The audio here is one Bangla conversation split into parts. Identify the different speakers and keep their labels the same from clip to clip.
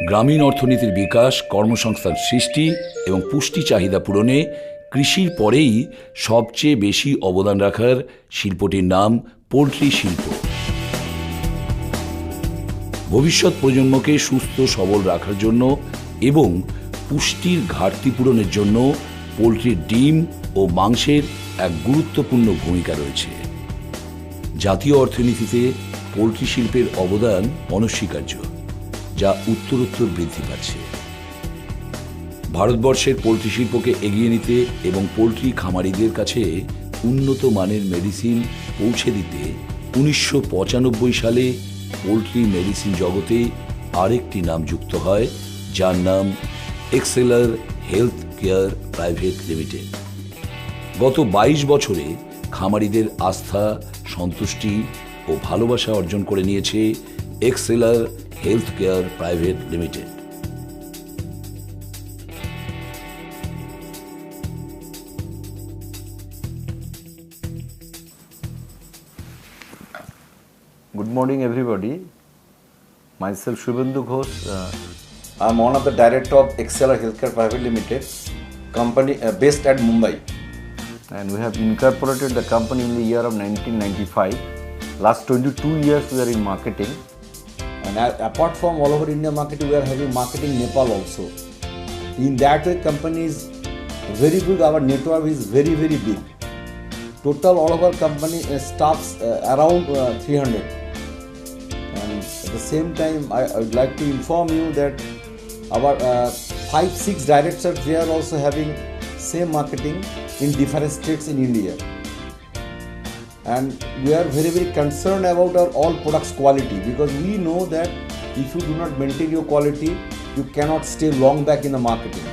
Speaker 1: গ্রামীণ অর্থনীতির বিকাশ, কর্মসংস্থান সৃষ্টি এবং পুষ্টি চাহিদা পূরণে কৃষির পরেই সবচেয়ে বেশি অবদান রাখার শিল্পটির নাম পোল্ট্রি শিল্প। ভবিষ্যৎ প্রজন্মকে সুস্থ সবল রাখার জন্য এবং পুষ্টির ঘাটতি পূরণের জন্য পোল্ট্রির ডিম ও মাংসের এক গুরুত্বপূর্ণ ভূমিকা রয়েছে। জাতীয় অর্থনীতিতে পোল্ট্রি শিল্পের অবদান অনস্বীকার্য, যা উত্তরোত্তর বৃদ্ধি পাচ্ছে। ভারতবর্ষের পোল্ট্রি শিল্পকে এগিয়ে নিতে এবং পোল্ট্রি খামারিদের কাছে উন্নত মানের মেডিসিন পৌঁছে দিতে 1995 সালে পোল্ট্রি মেডিসিন জগতে আরেকটি নাম যুক্ত হয়, যার নাম এক্সেলার হেলথ কেয়ার প্রাইভেট লিমিটেড। গত 22 বছরে খামারিদের আস্থা, সন্তুষ্টি ও ভালোবাসা অর্জন করে নিয়েছে Excelar health care private limited.
Speaker 2: Good morning, everybody. Myself, Shubhendu Ghosh. I'm one of the director of Exceller Healthcare Private Limited, company based at Mumbai. And we have incorporated the company in the year of 1995. Last 22 years we are in marketing.
Speaker 3: And apart from all over India marketing, we are having marketing Nepal also. In that way, company is very big. Our network is very, very big. Total all of our company staffs around 300. And at the same time, I would like to inform you that our 5-6 directors, they are also having same marketing in different states in India. And we are very, very concerned about our all products quality, because we know that if you do not maintain your quality, you cannot stay long back in the marketing.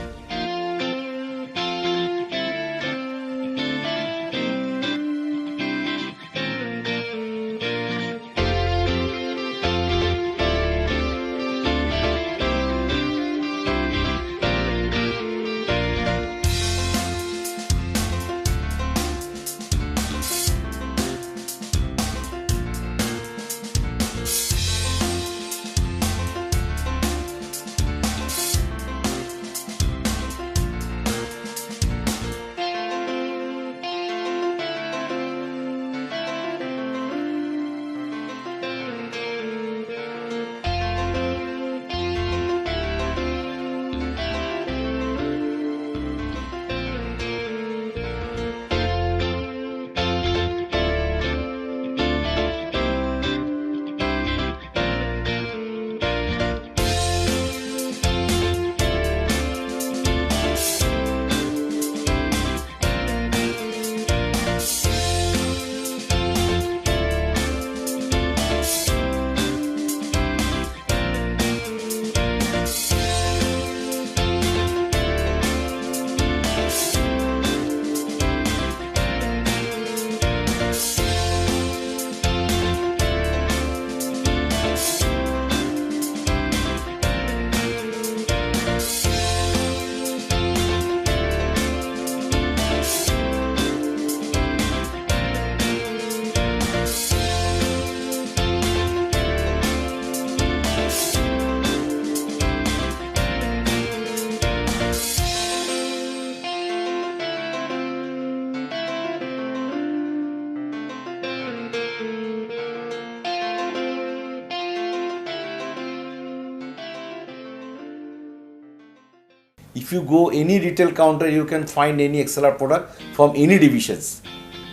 Speaker 3: If you go any retail counter, you can find any Exceller product from any divisions.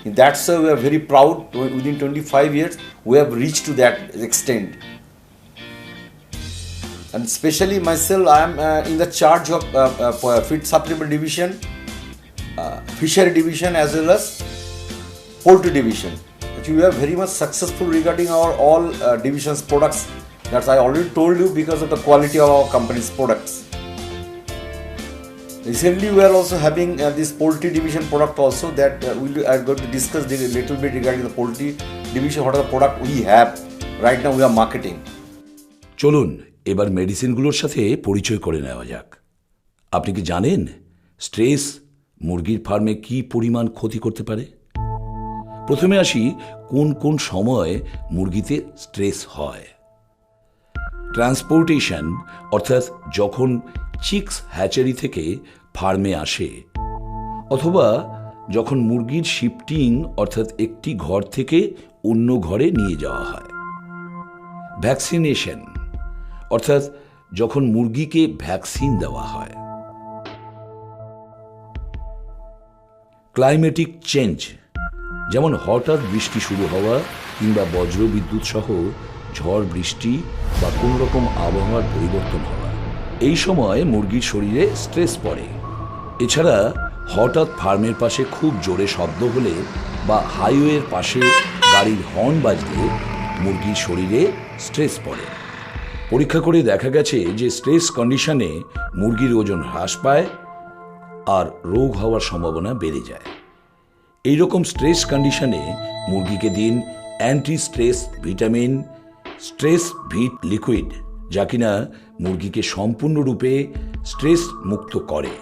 Speaker 3: And that's why we are very proud. Within 25 years, we have reached to that extent. And especially myself, I am in the charge of feed supplement division, fishery division, as well as poultry division. But we are very much successful regarding our all divisions products. That's I already told you, because of the quality of our company's products. Recently, we are also having this poultry division product also, that we are going to discuss a little bit regarding the poultry division. What are the product we have right now? We are marketing.
Speaker 1: চলুন এবার মেডিসিনগুলোর সাথে পরিচয় করে নেওয়া যাক। আপনি কি জানেন স্ট্রেস মুরগির ফার্মে কি পরিমাণ ক্ষতি করতে পারে? প্রথমে আসি কোন কোন সময় মুরগিতে স্ট্রেস হয়। ট্রান্সপোর্টেশন অর্থাৎ যখন চিক্স হ্যাচারি থেকে ফার্মে আসে, অথবা যখন মুরগির শিফটিং অর্থাৎ একটি ঘর থেকে অন্য ঘরে নিয়ে যাওয়া হয়। ভ্যাকসিনেশন অর্থাৎ যখন মুরগিকে ভ্যাকসিন দেওয়া হয়। ক্লাইমেটিক চেঞ্জ, যেমন হঠাৎ বৃষ্টি শুরু হওয়া কিংবা বজ্রবিদ্যুৎ সহ ঝড় বৃষ্টি বা কোনো রকম আবহাওয়ার পরিবর্তন হওয়া। এই সময় মুরগির শরীরে স্ট্রেস পড়ে। এছাড়া হঠাৎ ফার্মের পাশে খুব জোরে শব্দ হলে বা হাইওয়ের পাশে গাড়ির হর্ন বাজলে মুরগির শরীরে স্ট্রেস পড়ে। পরীক্ষা করে দেখা গেছে যে স্ট্রেস কন্ডিশনে মুরগির ওজন হ্রাস পায় আর রোগ হওয়ার সম্ভাবনা বেড়ে যায়। এই রকম স্ট্রেস কন্ডিশনে মুরগিকে দিন anti stress vitamin Stress Vit liquid, যা কিনা মুরগিকে সম্পূর্ণরূপে স্ট্রেস মুক্ত করে।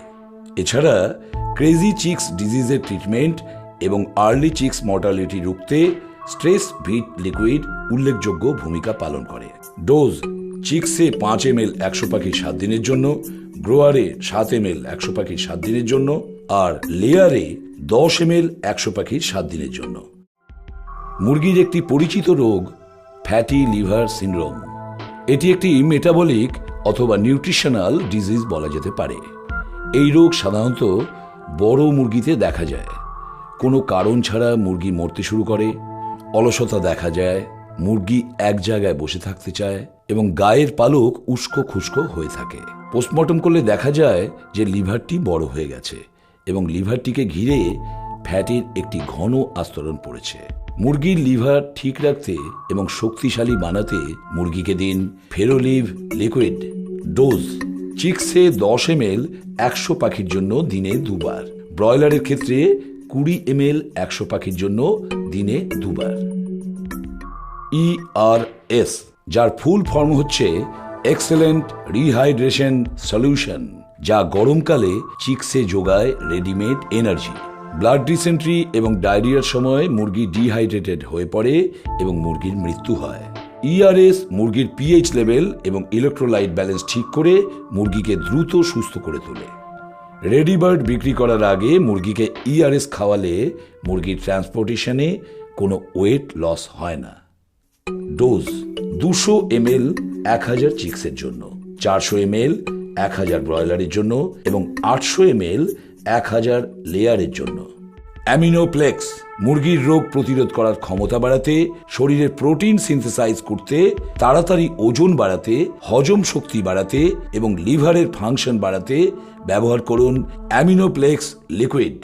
Speaker 1: এছাড়া ক্রেজি চিক্স ডিজিজের ট্রিটমেন্ট এবং আর্লি চিক্স মর্টালিটি রুখতে স্ট্রেস ভিট লিকুইড উল্লেখযোগ্য ভূমিকা পালন করে। ডোজ: চিক্সে 5 ml 100 পাখির 7 দিনের জন্য, গ্রোয়ারে 7 ml 100 পাখির 7 দিনের জন্য, আর লেয়ারে 10 ml 100 পাখির 7 দিনের জন্য। মুরগির একটি পরিচিত রোগ ফ্যাটি লিভার সিন্ড্রোম। এটি একটি মেটাবলিক অথবা নিউট্রিশনাল ডিজিজ বলা যেতে পারে। এই রোগ সাধারণত বড় মুরগিতে দেখা যায়। কোনো কারণ ছাড়া মুরগি মরতে শুরু করে, অলসতা দেখা যায়, মুরগি এক জায়গায় বসে থাকতে চায় এবং গায়ের পালক উস্কো খুস্কো হয়ে থাকে। পোস্টমর্টম করলে দেখা যায় যে লিভারটি বড় হয়ে গেছে এবং লিভারটিকে ঘিরে ফ্যাটের একটি ঘন আস্তরণ পড়েছে। মুরগির লিভার ঠিক রাখতে এবং শক্তিশালী বানাতে মুরগিকে দিন ফেরোলিভ লিকুইড। ডোজ: চিক্সে 10 ml 100 পাখির জন্য দিনে 2 বার, ব্রয়লারের ক্ষেত্রে 20 ml 100 পাখির জন্য দিনে 2 বার। ERS, যার ফুল ফর্ম হচ্ছে এক্সেলেন্ট রিহাইড্রেশন সলিউশন, যা গরমকালে চিক্সে যোগায় রেডিমেড এনার্জি। ব্লাড ডিসেন্ট্রি এবং ডায়রিয়ার সময় মুরগি ডিহাইড্রেটেড হয়ে পড়ে এবং মুরগির মৃত্যু হয়। ERS মুরগির পিএইচ লেভেল এবং ইলেকট্রোলাইট ব্যালেন্স ঠিক করে মুরগিকে দ্রুত সুস্থ করে তোলে। রেডিবার্ড বিক্রি করার আগে মুরগিকে ERS খাওয়ালে মুরগির ট্রান্সপোর্টেশনে কোনো ওয়েট লস হয় না। ডোজ: 200 ml 1000 চিক্সের জন্য, 400 ml 1000 ব্রয়লারের জন্য এবং 800 ml 1000 লেয়ারের জন্য। অ্যামিনোপ্লেক্স মুরগির রোগ প্রতিরোধ করার ক্ষমতা বাড়াতে, শরীরের প্রোটিন সিনথেসাইজ করতে, তাড়াতাড়ি ওজন বাড়াতে, হজম শক্তি বাড়াতে এবং লিভারের ফাংশন বাড়াতে ব্যবহার করুন অ্যামিনোপ্লেক্স লিকুইড।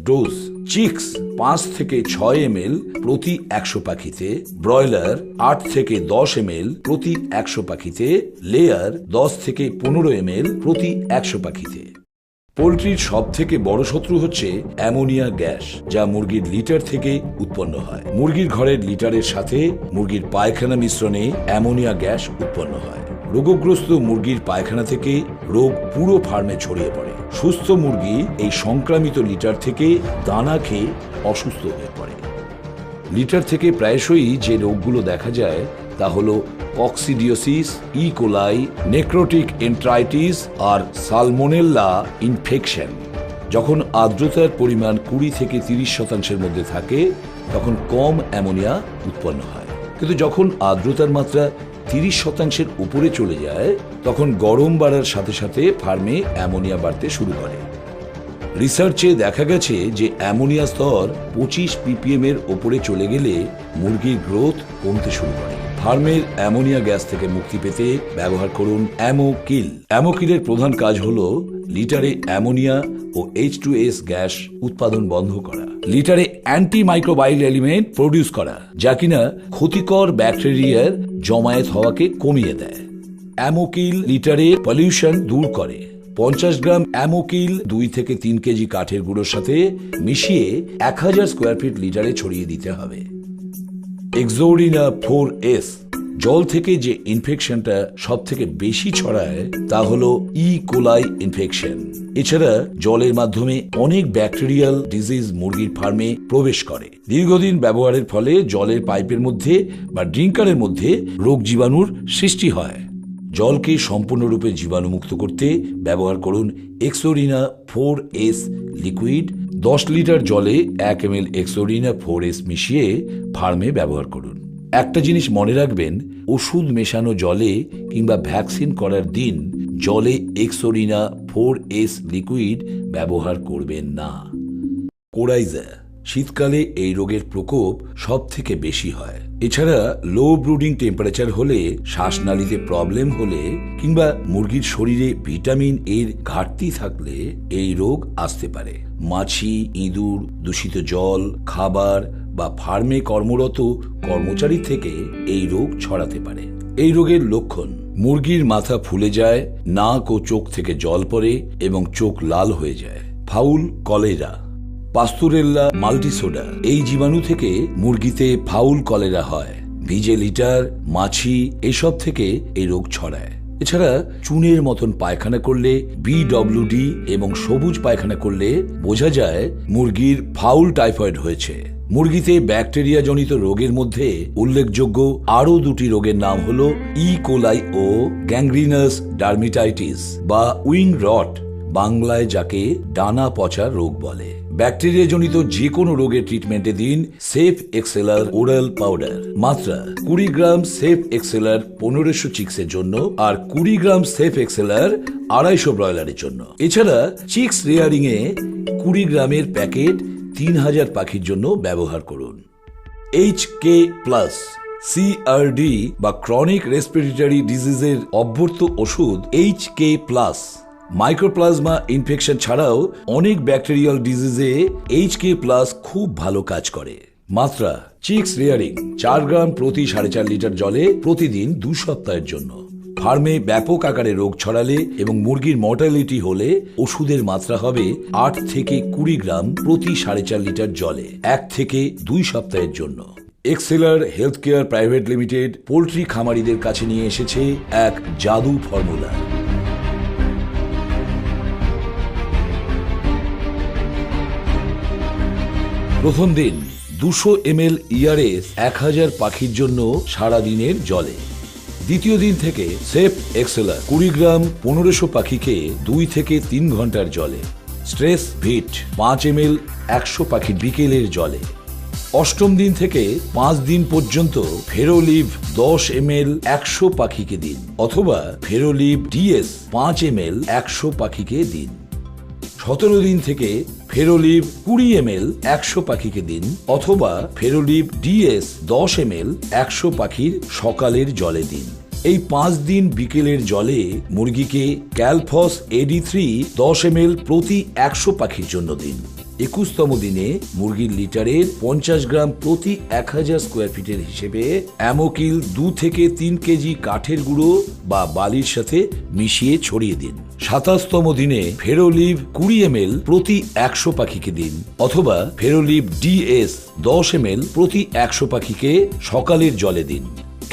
Speaker 1: ডোজ: চিক্স 5 থেকে 6 ml প্রতি 100 পাখিতে, ব্রয়লার 8 থেকে 10 ml প্রতি 100 পাখিতে, লেয়ার 10 থেকে 15 ml প্রতি 100 পাখিতে। পোলট্রির সব থেকে বড় শত্রু হচ্ছে অ্যামোনিয়া গ্যাস, যা মুরগির লিটার থেকে উৎপন্ন হয়। মুরগির ঘরের লিটারের সাথে মুরগির পায়খানা মিশ্রণে অ্যামোনিয়া গ্যাস উৎপন্ন হয়। রোগগ্রস্ত মুরগির পায়খানা থেকে রোগ পুরো ফার্মে ছড়িয়ে পড়ে। সুস্থ মুরগি এই সংক্রামিত লিটার থেকে দানা খেয়ে অসুস্থ হয়ে পড়ে। লিটার থেকে প্রায়শই যে রোগগুলো দেখা যায় তা হলো কক্সিডিওসিস, ই কোলাই, নেক্রোটিক এন্ট্রাইটিস আর সালমোনেল্লা ইনফেকশন। যখন আর্দ্রতার পরিমাণ 20 থেকে 30% মধ্যে থাকে তখন কম অ্যামোনিয়া উৎপন্ন হয়, কিন্তু যখন আর্দ্রতার মাত্রা 30% উপরে চলে যায় তখন গরম বাড়ার সাথে সাথে ফার্মে অ্যামোনিয়া বাড়তে শুরু করে। রিসার্চে দেখা গেছে যে অ্যামোনিয়া স্তর 25 ppm এর ওপরে চলে গেলে মুরগির গ্রোথ কমতে শুরু করে। ফার্মের অ্যামোনিয়া গ্যাস থেকে মুক্তি পেতে ব্যবহার করুন অ্যামোকিল। অ্যামোকিলের প্রধান কাজ হলো লিটারে অ্যামোনিয়া ও H2S গ্যাস উৎপাদন বন্ধ করা, লিটারে অ্যান্টি মাইক্রোবাইল এলিমেন্ট প্রডিউস করা, যা কিনা ক্ষতিকর ব্যাকটেরিয়ার জমায়েত হওয়াকে কমিয়ে দেয়। অ্যামোকিল লিটারে পলিউশন দূর করে। 50 গ্রাম অ্যামোকিল 2 থেকে 3 কেজি কাঠের গুঁড়োর সাথে মিশিয়ে 1000 স্কোয়ার ফিট লিটারে ছড়িয়ে দিতে হবে। এক্সোরিনা 4S জল থেকে যে ইনফেকশনটা সব থেকে বেশি ছড়ায় তা হলো ই কোলাই ইনফেকশন। এছাড়া জলের মাধ্যমে অনেক ব্যাকটেরিয়াল ডিজিজ মুরগির ফার্মে প্রবেশ করে। দীর্ঘদিন ব্যবহারের ফলে জলের পাইপের মধ্যে বা ড্রিঙ্কারের মধ্যে রোগ জীবাণুর সৃষ্টি হয়। জলকে সম্পূর্ণরূপে জীবাণুমুক্ত করতে ব্যবহার করুন এক্সোরিনা 4S লিকুইড। 10 লিটার জলে 1 ml এক্সোরিনা 4S মিশিয়ে ফার্মে ব্যবহার করুন। একটা জিনিস মনে রাখবেন, ওষুধ মেশানো জলে কিংবা ভ্যাকসিন করার দিন জলে এক্সোরিনা 4S লিকুইড ব্যবহার করবেন না। কোরাইজা, শীতকালে এই রোগের প্রকোপ সব থেকে বেশি হয়। এছাড়া লো ব্রুডিং টেম্পারেচার হলে, শ্বাসনালীতে প্রবলেম হলে কিংবা মুরগির শরীরে ভিটামিন এর ঘাটতি থাকলে এই রোগ আসতে পারে। মাছি, ইঁদুর, দূষিত জল, খাবার বা ফার্মে কর্মরত কর্মচারী থেকে এই রোগ ছড়াতে পারে। এই রোগের লক্ষণ: মুরগির মাথা ফুলে যায়, নাক ও চোখ থেকে জল পড়ে এবং চোখ লাল হয়ে যায়। ফাউল কলেরা, পাস্তুরেল্লা মাল্টিসোডা এই জীবাণু থেকে মুরগিতে ফাউল কলেরা হয়। ভিজে লিটার, মাছি এসব থেকে এই রোগ ছড়ায়। এছাড়া চুনের মতন পায়খানা করলে, BWD এবং সবুজ পায়খানা করলে বোঝা যায় মুরগির ফাউল টাইফয়েড হয়েছে। মুরগিতে ব্যাকটেরিয়া জনিত রোগের মধ্যে উল্লেখযোগ্য আরও 2টি রোগের নাম হল ই কোলাই ও গ্যাংগ্রিনাস ডার্মিটাইটিস বা উইং রট, বাংলায় যাকে ডানা পচা রোগ বলে। ব্যাকটেরিয়া জনিত যে কোনো রোগের ট্রিটমেন্টে দিন সেফ এক্সেলার ওরাল পাউডার। মাত্রা: 20 গ্রাম সেফ এক্সেলার 1500 চিক্সের জন্য আর 20 গ্রাম সেফ এক্সেলার 250 ব্রয়লারের জন্য। এছাড়া চিক্স রেয়ারিং এ 20 গ্রামের প্যাকেট 3000 পাখির জন্য ব্যবহার করুন। HK+, CRD বা ক্রনিক রেসপিরেটরি ডিজিজের অভ্যর্থ ওষুধ HK+, মাইক্রোপ্লাজমা ইনফেকশন ছাড়াও অনেক ব্যাকটেরিয়াল ডিজিজে HK+ খুব ভালো কাজ করে। মাত্রা: চিক্স রেয়ারিং 4 গ্রাম প্রতি 4.5 লিটার জলে প্রতিদিন 2 সপ্তাহের জন্য। ফার্মে ব্যাপক আকারে রোগ ছড়ালে এবং মুরগির মর্টালিটি হলে ওষুধের মাত্রা হবে 8 থেকে 20 গ্রাম প্রতি 4.5 লিটার জলে 1 থেকে 2 সপ্তাহের জন্য। Excelar health care private limited poultry খামারিদের কাছে নিয়ে এসেছে এক জাদু ফর্মুলা। প্রথম দিন 200 ml ERS 1000 পাখির জন্য সারাদিনের জলে। দ্বিতীয় দিন থেকে সেফ এক্সেলার 20 গ্রাম 1500 পাখিকে 2 থেকে 3 ঘন্টার জলে। স্ট্রেস ভিট 5 ml 100 পাখির বিকেলের জলে। অষ্টম দিন থেকে 5 দিন পর্যন্ত ফেরোলিভ 10 ml 100 পাখিকে দিন অথবা ফেরোলিভ DS 5 ml 100 পাখিকে দিন। 17 দিন থেকে ফেরোলিভ 20 ml 100 পাখিকে দিন অথবা ফেরোলিভ DS 10 ml 100 পাখির সকালের জলে দিন। এই 5 দিন বিকেলের জলে মুরগিকে ক্যালফস AD3 10 ml প্রতি 100 পাখির জন্য দিন। 21তম দিনে মুরগির লিটারের 50 গ্রাম প্রতি 1000 স্কোয়ার ফিটের হিসেবে অ্যামোকিল 2 থেকে 3 কেজি কাঠের গুঁড়ো বা বালির সাথে মিশিয়ে ছড়িয়ে দিন। 27তম দিনে ফেরোলিভ 20 ml প্রতি 100 পাখিকে দিন অথবা ফেরোলিভ DS 10 ml প্রতি 100 পাখিকে সকালের জলে দিন।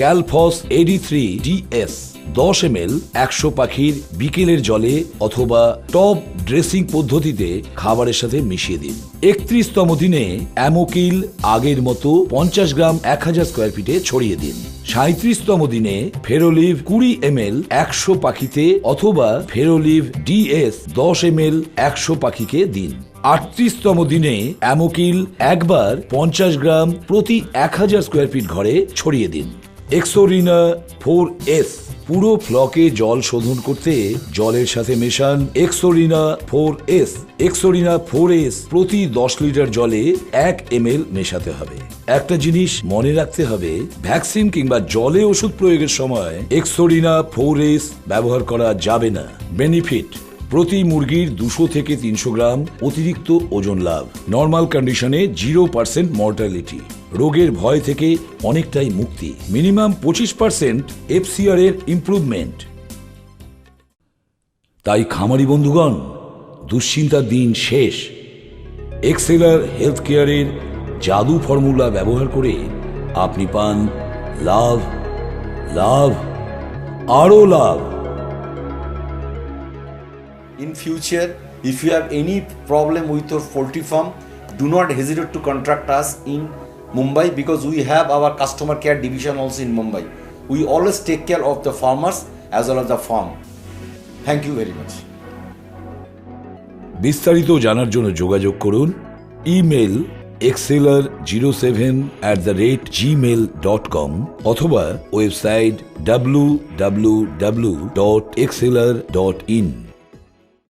Speaker 1: ক্যালফস AD3 DS 10 ml 100 পাখির বিকেলের জলে অথবা টপ ড্রেসিং পদ্ধতিতে খাবারের সাথে মিশিয়ে দিন। 31তম দিনে অ্যামোকিল আগের মতো 50 গ্রাম 1000 স্কোয়ার ফিটে ছড়িয়ে দিন। 37তম দিনে ফেরোলিভ 20 ml 100 পাখিতে অথবা ফেরোলিভ DS 10 ml 100 পাখিকে দিন। 38তম দিনে অ্যামোকিল একবার 50 গ্রাম প্রতি 1000 স্কোয়ার ফিট ঘরে ছড়িয়ে দিন। এক্সোরিনা 4S পুরো ফ্লকে জল শোধন করতে জলের সাথে মেশান এক্সোরিনা 4S। এক্সোরিনা 4S প্রতি 10 লিটার জলে 1 ml মেশাতে হবে। একটা জিনিস মনে রাখতে হবে, ভ্যাকসিন কিংবা জলে ওষুধ প্রয়োগের সময় এক্সোরিনা 4S ব্যবহার করা যাবে না। বেনিফিট: প্রতি মুরগির 200 থেকে 300 গ্রাম অতিরিক্ত ওজন লাভ। নর্মাল কন্ডিশনে 0% মর্টালিটি। রোগের ভয় থেকে অনেকটাই মুক্তি। মিনিমাম 25% FCR এর ইমপ্রুভমেন্ট। তাই খামারি বন্ধুগণ, দুশ্চিন্তার দিন শেষ। এক্সেলার হেলথ কেয়ারের জাদু ফর্মুলা ব্যবহার করে আপনি পান লাভ, লাভ, আরো লাভ।
Speaker 2: In future, if you have any problem with your poultry farm, do not hesitate to contact us in Mumbai because we have our customer care division also in Mumbai. We always take care of the farmers as well as the farm. Thank you very much.
Speaker 1: বিস্তারিত জানার জন্য যোগাযোগ করুন ইমেল exceller07@gmail.com অথবা ওয়েবসাইট www.exceller.in